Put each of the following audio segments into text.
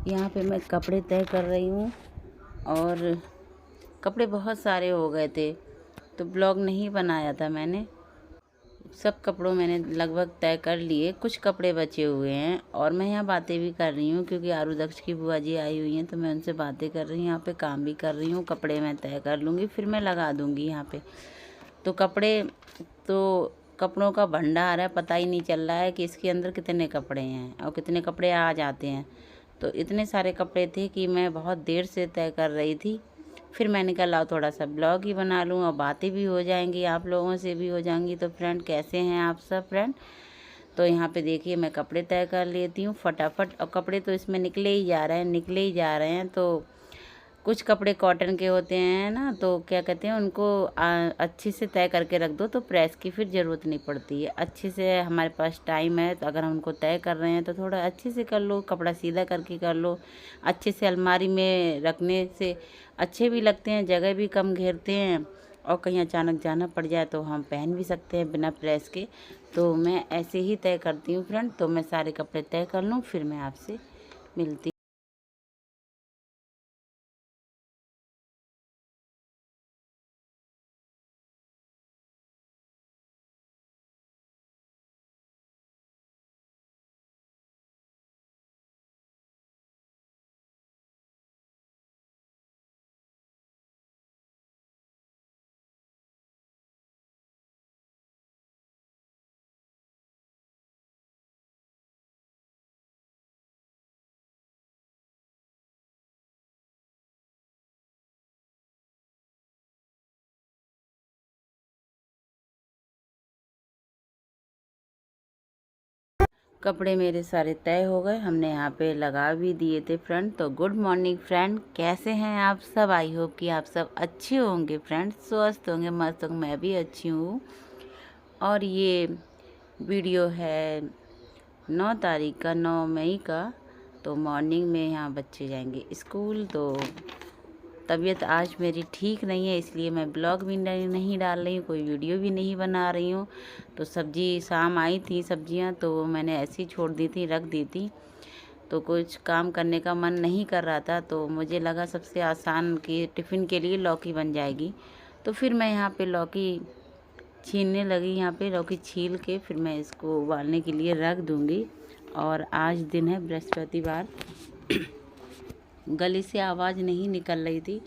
यहाँ पे मैं कपड़े तय कर रही हूँ और कपड़े बहुत सारे हो गए थे तो ब्लॉग नहीं बनाया था मैंने। सब कपड़ों मैंने लगभग तय कर लिए, कुछ कपड़े बचे हुए हैं और मैं यहाँ बातें भी कर रही हूँ क्योंकि आरुदक्ष की बुआ जी आई हुई हैं तो मैं उनसे बातें कर रही हूँ, यहाँ पे काम भी कर रही हूँ। कपड़े मैं तय कर लूँगी फिर मैं लगा दूँगी यहाँ पे। तो कपड़ों का भंडार है, पता ही नहीं चल रहा है कि इसके अंदर कितने कपड़े हैं और कितने कपड़े आ जाते हैं। तो इतने सारे कपड़े थे कि मैं बहुत देर से तय कर रही थी। फिर मैंने कहा लाओ थोड़ा सा ब्लॉग ही बना लूँ और बातें भी हो जाएंगी, आप लोगों से भी हो जाएंगी। तो फ्रेंड कैसे हैं आप सब फ्रेंड? तो यहाँ पे देखिए मैं कपड़े तय कर लेती हूँ फटाफट, और कपड़े तो इसमें निकले ही जा रहे हैं। तो कुछ कपड़े कॉटन के होते हैं ना, तो क्या कहते हैं उनको अच्छे से तय करके रख दो तो प्रेस की फिर ज़रूरत नहीं पड़ती है। अच्छे से हमारे पास टाइम है तो अगर हम उनको तय कर रहे हैं तो थोड़ा अच्छे से कर लो, कपड़ा सीधा करके कर लो। अच्छे से अलमारी में रखने से अच्छे भी लगते हैं, जगह भी कम घेरते हैं और कहीं अचानक जाना पड़ जाए तो हम पहन भी सकते हैं बिना प्रेस के। तो मैं ऐसे ही तय करती हूँ फ्रेंड। तो मैं सारे कपड़े तय कर लूँ फिर मैं आपसे मिलती। कपड़े मेरे सारे तय हो गए, हमने यहाँ पे लगा भी दिए थे फ्रेंड। तो गुड मॉर्निंग फ्रेंड, कैसे हैं आप सब? आई होप कि आप सब अच्छे होंगे फ्रेंड, स्वस्थ होंगे, मस्त होंगे। मैं भी अच्छी हूँ। और ये वीडियो है 9 तारीख का, 9 मई का। तो मॉर्निंग में यहाँ बच्चे जाएंगे स्कूल। तो तबीयत आज मेरी ठीक नहीं है इसलिए मैं ब्लॉग भी नहीं डाल रही हूँ, कोई वीडियो भी नहीं बना रही हूँ। तो सब्जी शाम आई थी सब्जियाँ तो वो मैंने ऐसी छोड़ दी थी, रख दी थी। तो कुछ काम करने का मन नहीं कर रहा था तो मुझे लगा सबसे आसान कि टिफ़िन के लिए लौकी बन जाएगी। तो फिर मैं यहाँ पे लौकी छीलने लगी। यहाँ पे लौकी छील के फिर मैं इसको उबालने के लिए रख दूँगी। और आज दिन है बृहस्पतिवार। गले से आवाज़ नहीं निकल रही थी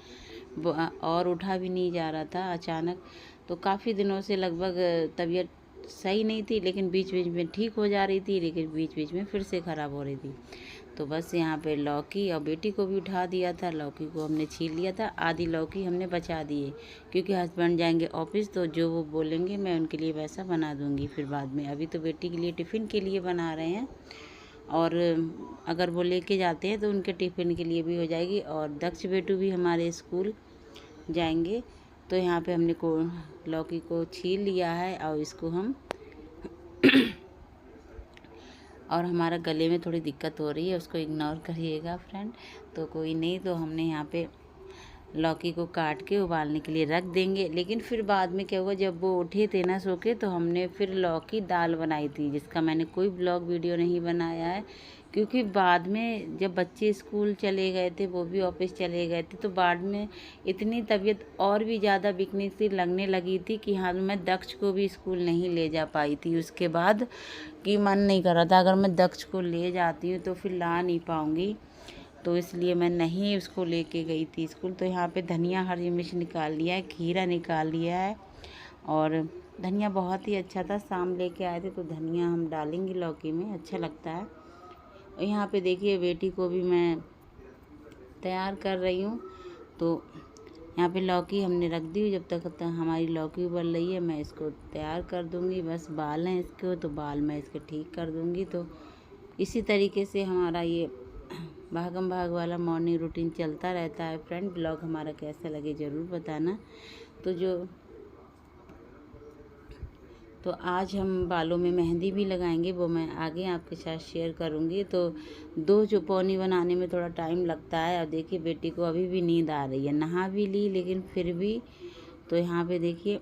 और उठा भी नहीं जा रहा था अचानक। तो काफ़ी दिनों से लगभग तबीयत सही नहीं थी, लेकिन बीच बीच में ठीक हो जा रही थी, लेकिन बीच बीच में फिर से ख़राब हो रही थी। तो बस यहाँ पे लौकी और बेटी को भी उठा दिया था, लौकी को हमने छील लिया था, आधी लौकी हमने बचा दी है क्योंकि हस्बैंड जाएंगे ऑफिस तो जो वो बोलेंगे मैं उनके लिए वैसा बना दूँगी फिर बाद में। अभी तो बेटी के लिए टिफ़िन के लिए बना रहे हैं और अगर वो लेके जाते हैं तो उनके टिफ़िन के लिए भी हो जाएगी। और दक्ष बेटू भी हमारे स्कूल जाएंगे। तो यहाँ पे हमने को लौकी को छील लिया है और इसको हम और हमारा गले में थोड़ी दिक्कत हो रही है, उसको इग्नोर करिएगा फ्रेंड। तो कोई नहीं, तो हमने यहाँ पे लौकी को काट के उबालने के लिए रख देंगे। लेकिन फिर बाद में क्या हुआ, जब वो उठे थे ना सो के, तो हमने फिर लौकी दाल बनाई थी जिसका मैंने कोई ब्लॉग वीडियो नहीं बनाया है क्योंकि बाद में जब बच्चे स्कूल चले गए थे, वो भी ऑफिस चले गए थे, तो बाद में इतनी तबीयत और भी ज़्यादा बिकनी सी लगने लगी थी कि हाँ मैं दक्ष को भी स्कूल नहीं ले जा पाई थी उसके बाद, कि मन नहीं कर रहा था अगर मैं दक्ष को ले जाती हूँ तो फिर ला नहीं पाऊँगी। तो इसलिए मैं नहीं उसको लेके गई थी स्कूल। तो यहाँ पे धनिया हरी मिर्च निकाल लिया है, खीरा निकाल लिया है और धनिया बहुत ही अच्छा था, शाम लेके आए थे तो धनिया हम डालेंगे लौकी में, अच्छा लगता है। और यहाँ पे देखिए बेटी को भी मैं तैयार कर रही हूँ। तो यहाँ पे लौकी हमने रख दी, जब तक हमारी लौकी उबल रही है मैं इसको तैयार कर दूँगी। बस बाल हैं इसके, तो बाल मैं इसके ठीक कर दूँगी। तो इसी तरीके से हमारा ये भागम भाग वाला मॉर्निंग रूटीन चलता रहता है फ्रेंड। ब्लॉग हमारा कैसा लगे ज़रूर बताना। तो आज हम बालों में मेहंदी भी लगाएंगे, वो मैं आगे आपके साथ शेयर करूंगी। तो 2 चौपोनी बनाने में थोड़ा टाइम लगता है। और देखिए बेटी को अभी भी नींद आ रही है, नहा भी ली लेकिन फिर भी। तो यहाँ पे देखिए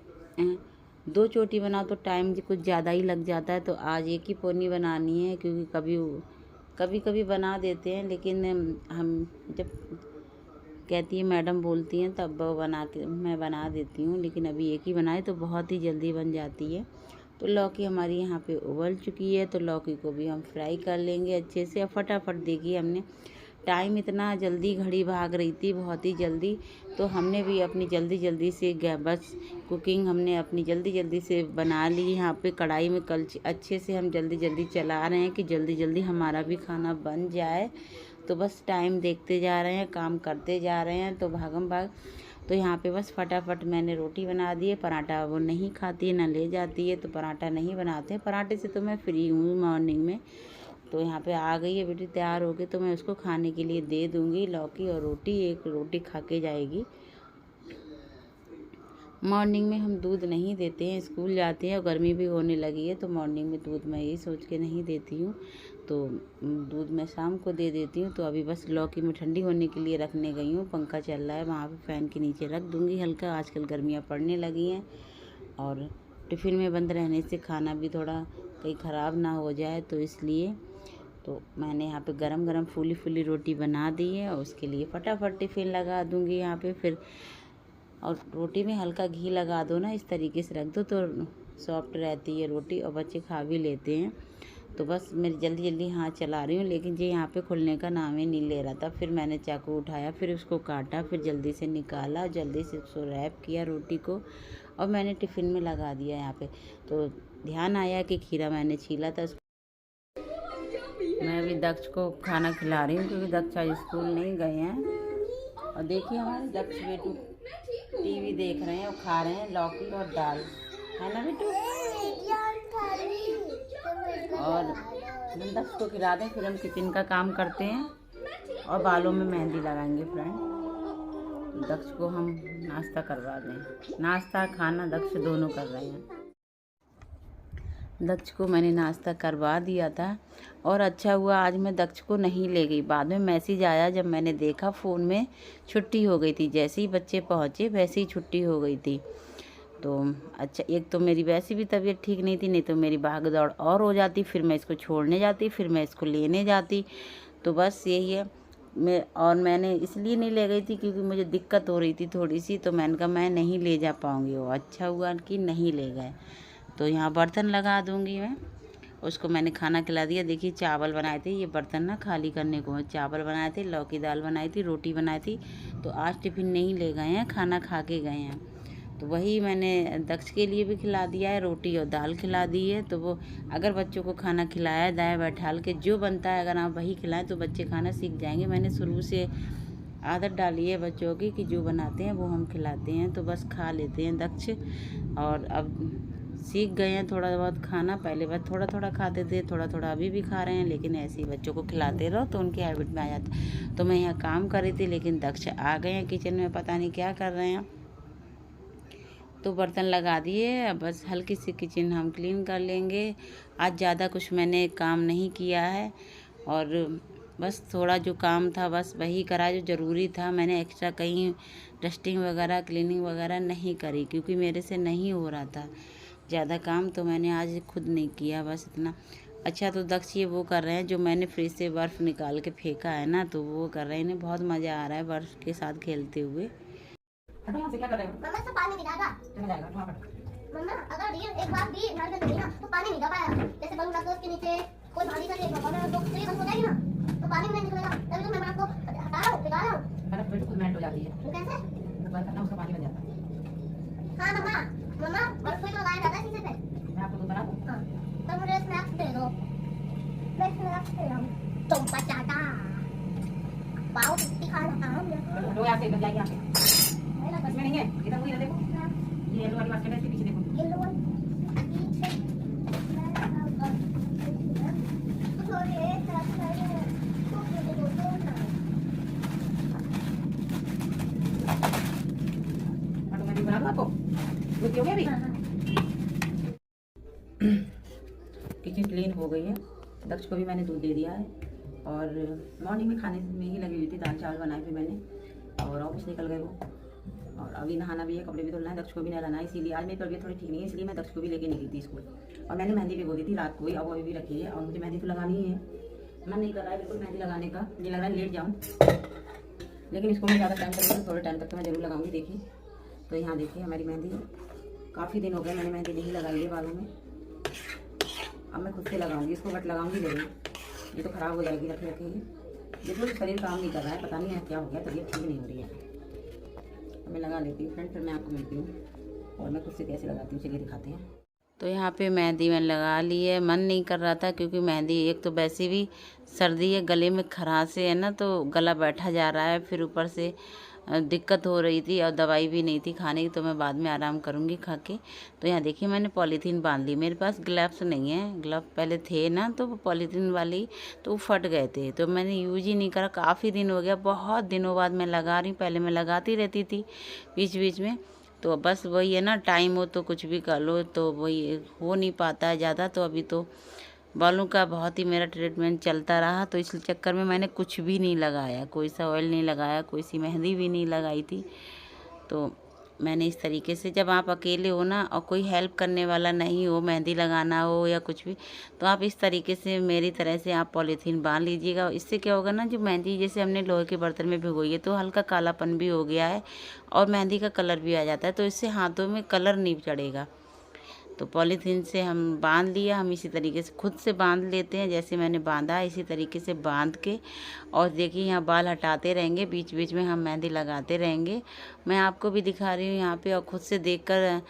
2 चोटी बनाओ तो टाइम कुछ ज़्यादा ही लग जाता है। तो आज एक ही पोनी बनानी है क्योंकि कभी कभी कभी बना देते हैं, लेकिन हम जब कहती है मैडम बोलती हैं तब मैं बना देती हूँ। लेकिन अभी एक ही बनाए तो बहुत ही जल्दी बन जाती है। तो लौकी हमारी यहाँ पे उबल चुकी है, तो लौकी को भी हम फ्राई कर लेंगे अच्छे से। और फटाफट देखिए, हमने टाइम इतना जल्दी, घड़ी भाग रही थी बहुत ही जल्दी, तो हमने भी अपनी जल्दी जल्दी से बस कुकिंग हमने अपनी जल्दी जल्दी से बना ली। यहाँ पे कढ़ाई में अच्छे से हम जल्दी जल्दी चला रहे हैं कि जल्दी जल्दी हमारा भी खाना बन जाए। तो बस टाइम देखते जा रहे हैं, काम करते जा रहे हैं, तो भागम भाग। तो यहाँ पे बस फटाफट मैंने रोटी बना दी है। पराठा वो नहीं खाती है, ना ले जाती है, तो पराठा नहीं बनाते। पराठे से तो मैं फ्री हूँ मॉर्निंग में। तो यहाँ पे आ गई है बेटी, तैयार हो गई, तो मैं उसको खाने के लिए दे दूँगी लौकी और रोटी। एक रोटी खा के जाएगी। मॉर्निंग में हम दूध नहीं देते हैं, स्कूल जाते हैं और गर्मी भी होने लगी है, तो मॉर्निंग में दूध मैं यही सोच के नहीं देती हूँ। तो दूध मैं शाम को दे देती हूँ। तो अभी बस लौकी में ठंडी होने के लिए रखने गई हूँ। पंखा चल रहा है वहाँ पे, फ़ैन के नीचे रख दूँगी हल्का। आजकल गर्मियाँ पड़ने लगी हैं और टिफ़िन में बंद रहने से खाना भी थोड़ा कहीं ख़राब ना हो जाए, तो इसलिए तो मैंने यहाँ पे गरम गरम फूली फूली रोटी बना दी है और उसके लिए फटाफट टिफ़िन लगा दूँगी यहाँ पे। फिर और रोटी में हल्का घी लगा दो ना, इस तरीके से रख दो तो सॉफ्ट रहती है रोटी और बच्चे खा भी लेते हैं। तो बस मेरी जल्दी जल्दी हाथ चला रही हूँ, लेकिन ये यहाँ पे खुलने का नाम ही नहीं ले रहा था। फिर मैंने चाकू उठाया, फिर उसको काटा, फिर जल्दी से निकाला, जल्दी से उसको रैप किया रोटी को और मैंने टिफ़िन में लगा दिया यहाँ पे। तो ध्यान आया कि खीरा मैंने छीला था। मैं अभी दक्ष को खाना खिला रही हूँ क्योंकि दक्ष आज स्कूल नहीं गए हैं। और देखिए हमारे दक्ष बेटू टीवी देख रहे हैं और खा रहे हैं लौकी और दाल, है ना बेटू? और दक्ष को खिला दें, फिर हम किचन का काम करते हैं और बालों में मेहंदी लगाएंगे फ्रेंड। दक्ष को हम नाश्ता करवा दें। नाश्ता खाना दक्ष दोनों कर रहे हैं। दक्ष को मैंने नाश्ता करवा दिया था और अच्छा हुआ आज मैं दक्ष को नहीं ले गई। बाद में मैसेज आया, जब मैंने देखा फ़ोन में छुट्टी हो गई थी। जैसे ही बच्चे पहुँचे वैसे ही छुट्टी हो गई थी। तो अच्छा, एक तो मेरी वैसे भी तबीयत ठीक नहीं थी, नहीं तो मेरी भाग दौड़ और हो जाती। फिर मैं इसको छोड़ने जाती, फिर मैं इसको लेने जाती। तो बस यही है। मैंने इसलिए नहीं ले गई थी क्योंकि मुझे दिक्कत हो रही थी थोड़ी सी, तो मैंने कहा मैं नहीं ले जा पाऊँगी। वो अच्छा हुआ कि नहीं ले गए। तो यहाँ बर्तन लगा दूँगी मैं। उसको मैंने खाना खिला दिया। देखिए चावल बनाए थे, ये बर्तन ना खाली करने को। चावल बनाए थे, लौकी दाल बनाई थी, रोटी बनाई थी। तो आज टिफ़िन नहीं ले गए हैं, खाना खा के गए हैं। तो वही मैंने दक्ष के लिए भी खिला दिया है, रोटी और दाल खिला दी है। तो वो अगर बच्चों को खाना खिलाया दाएँ बैठाल के, जो बनता है अगर आप वही खिलाएं तो बच्चे खाना सीख जाएंगे। मैंने शुरू से आदत डाली है बच्चों की कि जो बनाते हैं वो हम खिलाते हैं, तो बस खा लेते हैं दक्ष। और अब सीख गए हैं थोड़ा बहुत खाना। पहले बस थोड़ा थोड़ा खाते थे, थोड़ा थोड़ा अभी भी खा रहे हैं, लेकिन ऐसे ही बच्चों को खिलाते रहो तो उनकी हैबिट में आ जाता है। तो मैं यहाँ काम कर रही थी, लेकिन दक्ष आ गए हैं किचन में, पता नहीं क्या कर रहे हैं। तो बर्तन लगा दिए, अब बस हल्की सी किचन हम क्लीन कर लेंगे। आज ज़्यादा कुछ मैंने काम नहीं किया है और बस थोड़ा जो काम था बस वही करा जो ज़रूरी था। मैंने एक्स्ट्रा कहीं डस्टिंग वगैरह, क्लीनिंग वगैरह नहीं करी क्योंकि मेरे से नहीं हो रहा था ज़्यादा काम। तो मैंने आज खुद नहीं किया, बस इतना। अच्छा, तो दक्ष ये वो कर रहे हैं जो मैंने फ्रिज से बर्फ़ निकाल के फेंका है ना, तो वो कर रहे हैं। इन्हें बहुत मज़ा आ रहा है बर्फ़ के साथ खेलते हुए। यहाँ से क्या कर रहे हो? मम्मा इसमें पानी गिराएगा। चला जाएगा वहाँ पर। मम्मा अगर ये एक बार भी नारियल गई ना तो पानी नहीं गिर पाएगा। जैसे बलून रख दो उसके नीचे, कोई भारी सा केक रखो ना तो ये बंद हो जाएगी ना, तो पानी भी नहीं निकलेगा। तभी तो मैं आपको हटा रहा हूँ, निकाल रहा हूँ। अरे फिर खुद मेल्ट हो जाती है। वो कैसे? बस करना, उसका पानी बन जाता है। हाँ मम्मा, मम्मा बर्फ को लगाया जाता है शीशे पे। मैं आपको दूध बना दूँ? हाँ। तो मुझे स्नैक्स दे दो। मैं स्नैक्स दे रहा हूँ। तुम पचाता। पाव टिक्की खाना आम। लो यहाँ से बन जाएगी यहाँ से। इसमें नहीं है, इधर वो देखो, ये येलो वाली बास्केट है, इसके पीछे देखो। येलो वाली मैं बना दूँ आपको। रोटी हो गई अभी? किचन क्लीन हो गई है। दक्ष को भी मैंने दूध दे दिया है और मॉर्निंग में खाने में ही लगी हुई थी। दाल चावल बनाए थे मैंने और ऑफिस निकल गए वो। और अभी नहाना भी है, कपड़े भी धुलना है, दक्ष को भी नहलाना है। इसीलिए आज मेरी तबीयत थोड़ी ठीक नहीं है, इसलिए मैं दक्ष को भी लेके निकली थी स्कूल। और मैंने मेहंदी भिगो दी थी रात को ही, अब अभी भी रखी है और मुझे मेहंदी तो लगानी ही है। मन नहीं कर रहा है बिल्कुल मेहंदी लगाने का, ये लग रहा है लेट जाऊँ, लेकिन इसको मैं ज़्यादा टाइम करूँगी, थोड़े टाइम तक तो मैं ज़रूर लगाऊंगी। देखिए तो यहाँ देखिए हमारी मेहंदी, काफ़ी दिन हो गए मैंने मेहंदी नहीं लगाई है बालों में। अब मैं खुद से लगाऊंगी इसको, बट लगाऊंगी ज़रूर, ये तो ख़राब हो जाएगी रखे रखे। बिल्कुल शरीर काम नहीं कर रहा है, पता नहीं है क्या हो गया, तबीयत ठीक नहीं हो रही है। मैं लगा लेती हूँ फ्रेंड, फिर मैं आपको मिलती हूँ और मैं खुद से कैसे लगाती हूँ, चलिए दिखाते हैं। तो यहाँ पे मेहंदी मैंने लगा ली है। मन नहीं कर रहा था क्योंकि मेहंदी एक तो वैसे भी सर्दी है, गले में खराश है ना, तो गला बैठा जा रहा है, फिर ऊपर से दिक्कत हो रही थी और दवाई भी नहीं थी खाने की, तो मैं बाद में आराम करूँगी खा के। तो यहाँ देखिए मैंने पॉलीथीन बांध ली, मेरे पास ग्लव्स नहीं है, ग्लव पहले थे ना तो वो पॉलीथीन वाली तो वो फट गए थे, तो मैंने यूज ही नहीं करा। काफ़ी दिन हो गया, बहुत दिनों बाद मैं लगा रही हूँ, पहले मैं लगाती रहती थी बीच बीच में। तो बस वही है ना, टाइम हो तो कुछ भी कर लो, तो वही हो नहीं पाता है ज़्यादा। तो अभी तो बालों का बहुत ही मेरा ट्रीटमेंट चलता रहा, तो इस चक्कर में मैंने कुछ भी नहीं लगाया, कोई सा ऑयल नहीं लगाया, कोई सी मेहंदी भी नहीं लगाई थी। तो मैंने इस तरीके से, जब आप अकेले हो ना और कोई हेल्प करने वाला नहीं हो, मेहंदी लगाना हो या कुछ भी, तो आप इस तरीके से मेरी तरह से आप पॉलीथीन बांध लीजिएगा। इससे क्या होगा ना, जो मेहंदी जैसे हमने लोहे के बर्तन में भिगोई है तो हल्का कालापन भी हो गया है और मेहंदी का कलर भी आ जाता है, तो इससे हाथों में कलर नहीं चढ़ेगा। तो पॉलीथीन से हम बांध लिया, हम इसी तरीके से खुद से बांध लेते हैं, जैसे मैंने बांधा इसी तरीके से बांध के। और देखिए यहाँ बाल हटाते रहेंगे, बीच बीच में हम मेहंदी लगाते रहेंगे। मैं आपको भी दिखा रही हूँ यहाँ पे, और खुद से देखकर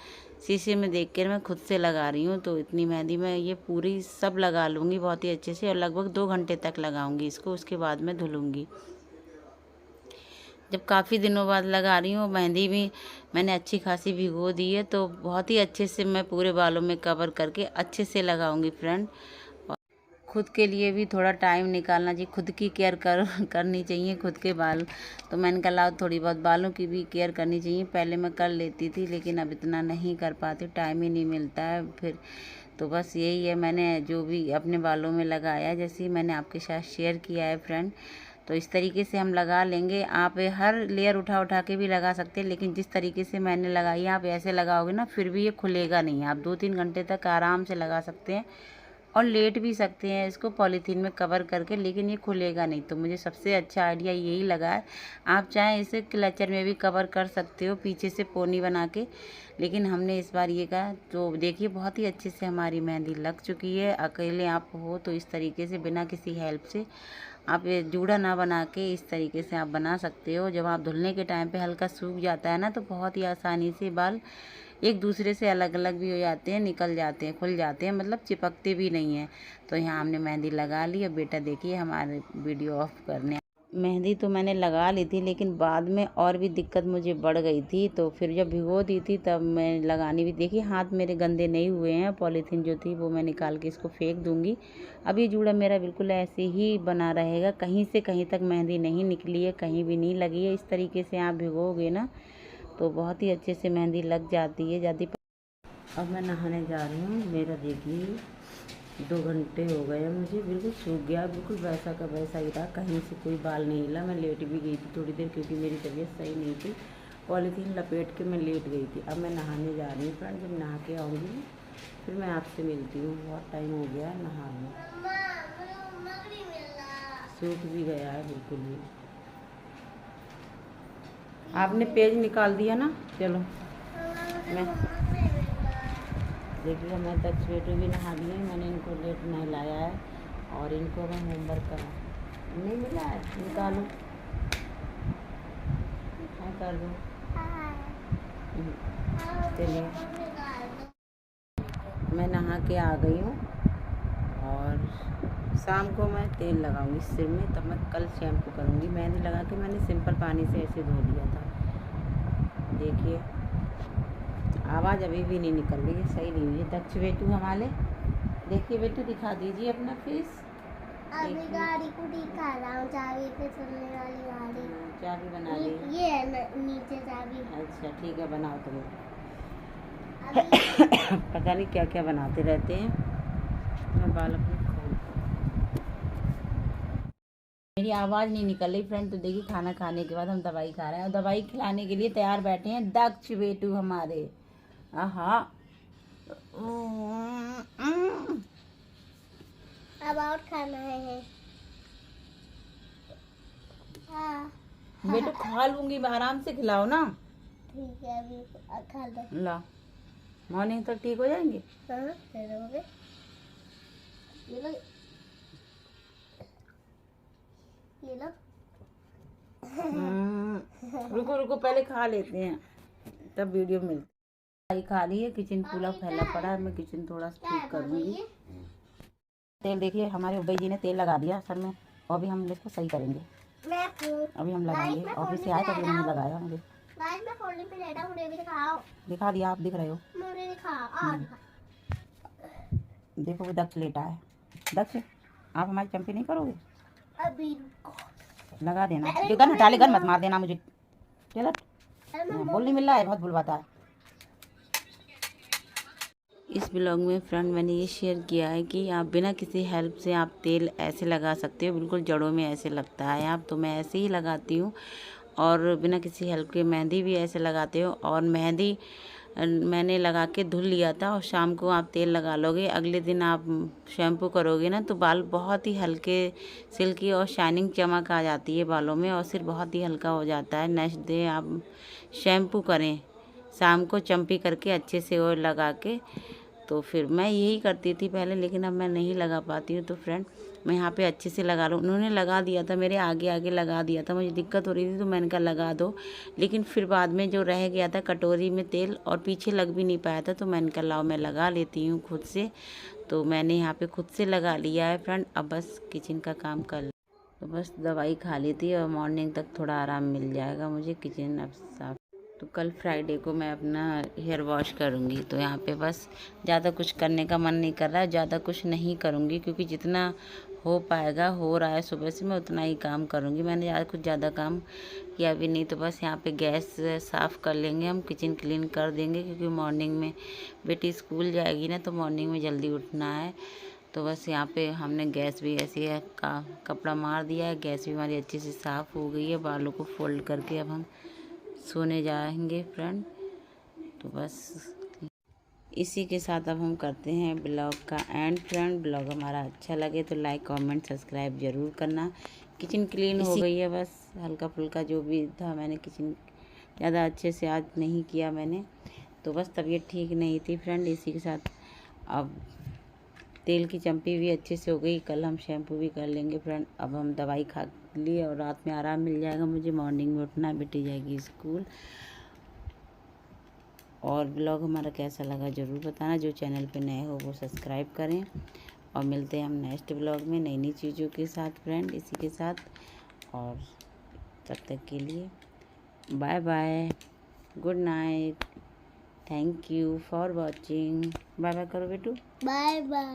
शीशे में देख कर मैं खुद से लगा रही हूँ। तो इतनी मेहंदी मैं ये पूरी सब लगा लूँगी बहुत ही अच्छे से, और लगभग 2 घंटे तक लगाऊँगी इसको, उसके बाद मैं धुलूँगी। जब काफ़ी दिनों बाद लगा रही हूँ, मेहंदी भी मैंने अच्छी खासी भिगो दी है, तो बहुत ही अच्छे से मैं पूरे बालों में कवर करके अच्छे से लगाऊंगी फ्रेंड। और खुद के लिए भी थोड़ा टाइम निकालना चाहिए, खुद की केयर करनी चाहिए, खुद के बाल। तो मैंने कहा थोड़ी बहुत बालों की भी केयर करनी चाहिए। पहले मैं कर लेती थी, लेकिन अब इतना नहीं कर पाती, टाइम ही नहीं मिलता है फिर। तो बस यही है, मैंने जो भी अपने बालों में लगाया, जैसे मैंने आपके साथ शेयर किया है फ्रेंड, तो इस तरीके से हम लगा लेंगे। आप हर लेयर उठा उठा के भी लगा सकते हैं, लेकिन जिस तरीके से मैंने लगाई है आप ऐसे लगाओगे ना, फिर भी ये खुलेगा नहीं। आप 2-3 घंटे तक आराम से लगा सकते हैं और लेट भी सकते हैं इसको पॉलीथीन में कवर करके, लेकिन ये खुलेगा नहीं। तो मुझे सबसे अच्छा आइडिया यही लगा है। आप चाहें इसे क्लचर में भी कवर कर सकते हो, पीछे से पोनी बना के, लेकिन हमने इस बार ये कहा। तो देखिए बहुत ही अच्छे से हमारी मेहंदी लग चुकी है। अकेले आप हो तो इस तरीके से बिना किसी हेल्प से आप ये जूड़ा ना बना के इस तरीके से आप बना सकते हो। जब आप धुलने के टाइम पे हल्का सूख जाता है ना, तो बहुत ही आसानी से बाल एक दूसरे से अलग अलग भी हो जाते हैं, निकल जाते हैं, खुल जाते हैं, मतलब चिपकते भी नहीं हैं। तो यहाँ हमने मेहंदी लगा ली। और बेटा देखिए हमारे वीडियो ऑफ करने, मेहंदी तो मैंने लगा ली थी, लेकिन बाद में और भी दिक्कत मुझे बढ़ गई थी। तो फिर जब भिगो दी थी तब मैं लगानी भी, देखिए हाथ मेरे गंदे नहीं हुए हैं। पॉलीथीन जो थी वो मैं निकाल के इसको फेंक दूंगी। अब ये जूड़ा मेरा बिल्कुल ऐसे ही बना रहेगा, कहीं से कहीं तक मेहंदी नहीं निकली है, कहीं भी नहीं लगी है। इस तरीके से आप भिगोगे ना तो बहुत ही अच्छे से मेहंदी लग जाती है ज़्यादा। अब मैं नहाने जा रही हूँ। मेरा देखिए 2 घंटे हो गए हैं, मुझे बिल्कुल सूख गया, बिल्कुल वैसा का वैसा ही रहा, कहीं से कोई बाल नहीं हिला। मैं लेट भी गई थी थोड़ी देर, क्योंकि मेरी तबीयत सही नहीं थी, पॉलीथीन लपेट के मैं लेट गई थी। अब मैं नहाने जा रही हूँ फ्रेंड, जब नहा के आऊँगी फिर मैं आपसे मिलती हूँ। बहुत टाइम हो गया है नहा लूँ, सूख भी गया है बिल्कुल ही। आपने पेज निकाल दिया ना, चलो मैं देखिए मैं दक्ष बेटू भी नहा लिए। मैंने इनको लेट नहलाया है और इनको मैं होमवर्क करा नहीं मिला है, निकालो हाँ कर दो। चलिए मैं नहा के आ गई हूँ और शाम को मैं तेल लगाऊंगी सिर में, तब मैं कल शैम्पू करूँगी। मेहंदी लगा के मैंने सिंपल पानी से ऐसे धो लिया था। देखिए आवाज़ अभी भी नहीं निकल रही है, सही नहीं हुई है। दक्ष बेटू हमारे, देखिए बेटू दिखा दीजिए अपना फेस। अभी गाड़ी को दिखा रहा हूँ, चाबी पे चलने वाली गाड़ी। चाबी बना ली, ये है नीचे चाबी। अच्छा ठीक है बनाओ तुम। पता नहीं क्या क्या बनाते रहते हैं। मैं बाल अपने मेरी आवाज़ नहीं निकल रही फ्रेंड। तो देखिए खाना खाने के बाद हम दवाई खा रहे हैं और दवाई खिलाने के लिए तैयार बैठे हैं दक्ष बेटू हमारे। आहा अब और खाना है। बेटू खा लूंगी मैं, आराम से खिलाओ ना। ठीक है अभी खा दो। ला, मॉर्निंग तक ठीक हो जाएंगे। हाँ दे दोगे। ये लो ये लो। रुको रुको, पहले खा लेते हैं तब वीडियो मिलती। भाई खा ली है, किचन पूरा फैला पड़ा है, मैं किचन थोड़ा ठीक करूँगी। तेल देखिए, हमारे उबई जी ने तेल लगा दिया सर में, और भी हम इसको सही करेंगे। अभी हम लगाएंगे, ऑफिस से आए तभी उन्होंने लगाया मुझे। मैं फोल्डिंग पे लेटा हूँ, मुझे दिखाओ। दिखा दिया, आप दिख रहे हो। मुझे दिखाओ। देखो वो दक्ष लेटा है। दक्ष, आप हमारी चंपी नहीं करोगे? अभी लगा देना, जो गन हटा ले, गन मत मार देना मुझे। चलो, बोल नहीं मिल रहा है, बहुत बुलवाता है। इस ब्लॉग में फ्रेंड मैंने ये शेयर किया है कि आप बिना किसी हेल्प से आप तेल ऐसे लगा सकते हो, बिल्कुल जड़ों में ऐसे लगता है आप, तो मैं ऐसे ही लगाती हूँ। और बिना किसी हेल्प के मेहंदी भी ऐसे लगाते हो। और मेहंदी मैंने लगा के धुल लिया था, और शाम को आप तेल लगा लोगे, अगले दिन आप शैम्पू करोगे ना तो बाल बहुत ही हल्के, सिल्की और शाइनिंग चमक आ जाती है बालों में, और सिर बहुत ही हल्का हो जाता है। नेक्स्ट डे आप शैम्पू करें, शाम को चंपी करके अच्छे से और लगा के। तो फिर मैं यही करती थी पहले, लेकिन अब मैं नहीं लगा पाती हूँ। तो फ्रेंड मैं यहाँ पे अच्छे से लगा लूँ। उन्होंने लगा दिया था, मेरे आगे आगे लगा दिया था, मुझे दिक्कत हो रही थी तो मैंने कहा लगा दो। लेकिन फिर बाद में जो रह गया था कटोरी में तेल और पीछे लग भी नहीं पाया था, तो मैंने कहा लाओ मैं लगा लेती हूँ खुद से। तो मैंने यहाँ पे खुद से लगा लिया है फ्रेंड। अब बस किचन का काम कर, तो बस दवाई खा ली थी और मॉर्निंग तक थोड़ा आराम मिल जाएगा मुझे। किचन अब साफ। तो कल फ्राइडे को मैं अपना हेयर वॉश करूँगी, तो यहाँ पे बस ज़्यादा कुछ करने का मन नहीं कर रहा है, ज़्यादा कुछ नहीं करूँगी, क्योंकि जितना हो पाएगा हो रहा है सुबह से, मैं उतना ही काम करूँगी। मैंने कुछ ज़्यादा काम किया भी नहीं। तो बस यहाँ पे गैस साफ़ कर लेंगे हम, किचन क्लीन कर देंगे, क्योंकि मॉर्निंग में बेटी स्कूल जाएगी ना, तो मॉर्निंग में जल्दी उठना है। तो बस यहाँ पे हमने गैस भी ऐसी है कपड़ा मार दिया है, गैस भी हमारी अच्छे से साफ़ हो गई है। बालों को फोल्ड करके अब हम सोने जाएंगे फ्रेंड। तो बस इसी के साथ अब हम करते हैं ब्लॉग का एंड फ्रेंड। ब्लॉग हमारा अच्छा लगे तो लाइक कमेंट सब्सक्राइब ज़रूर करना। किचन क्लीन हो गई है, बस हल्का फुल्का जो भी था, मैंने किचन ज़्यादा अच्छे से आज नहीं किया मैंने, तो बस तबीयत ठीक नहीं थी फ्रेंड। इसी के साथ अब तेल की चंपी भी अच्छे से हो गई, कल हम शैम्पू भी कर लेंगे फ्रेंड। अब हम दवाई खा लिए और रात में आराम मिल जाएगा मुझे, मॉर्निंग में उठना, बेटी जाएगी स्कूल। और ब्लॉग हमारा कैसा लगा ज़रूर बताना। जो चैनल पे नए हो वो सब्सक्राइब करें, और मिलते हैं हम नेक्स्ट ब्लॉग में नई नई चीज़ों के साथ फ्रेंड। इसी के साथ और तब तक के लिए bye bye, good night, thank you for watching. Bye bye करो बेटू। Bye bye.